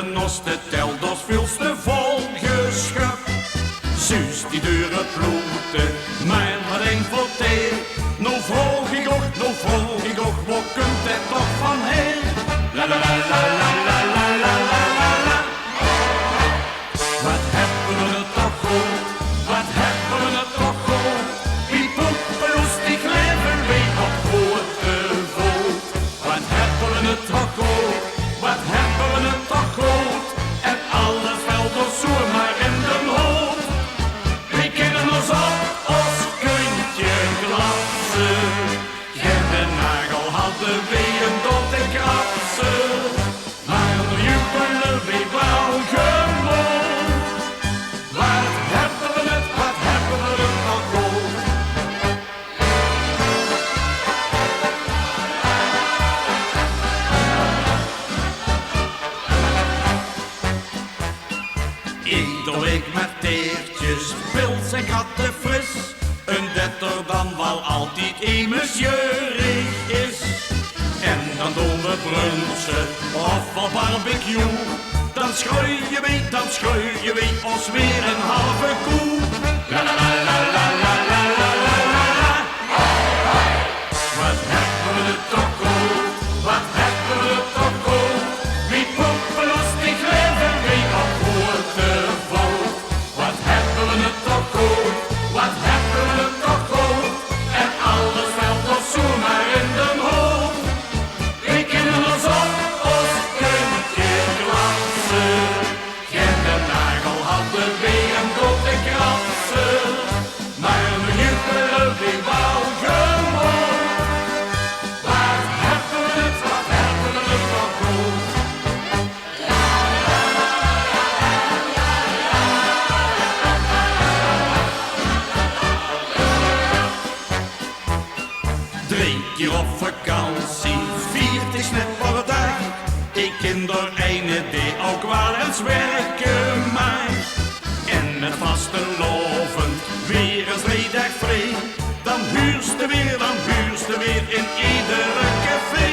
en als de telders veelste volgeschap. Suus die deuren ploeten, maar wat een voor thee. Nou vroeg ik och, wat kunt het toch van heen? La la la la la la la la la la la. Wat hebben we het toch goed, wat hebben we het toch goed. Die poepeloes die kleven weer op grote voet. Wat hebben we het toch goed, wat hebben we het toch goed. En alles veld ons zomaar in de hoofd. We kennen ons op als kuntje glanzen. Geen de nagel hadden we een dot te krapsen. Maar de jubelen we wel gewoon. Wat hebben we het nog goed. Ieder week met teertjes, pils en kattenfris. Een detter dan wel altijd emesjeurig is. En dan doen we brunchen of wel barbecue. Dan schroei je weet ons weer een halve koe. La la la la la la la la la la. Wat hebben we het toch goed, wat hebben we het toch goed. Wie poepeloos die leven weer op grote voet. Wat hebben we het toch goed, wat hebben we het toch goed. En alles veld ons zomaar in de hoofd. We kennen ons op als kuntje glanzen. Geen de nagel hadden we een dood te kransen. Maar nu jubelen we wel gewoon. Wat hebben we het toch goed. Drie keer op vakantie, viert is net voor het dag. Ik kinder ene die ook wel eens werken maar. En met vaste loven, weer eens leeddag vrij. Dan huurste weer in iedere café.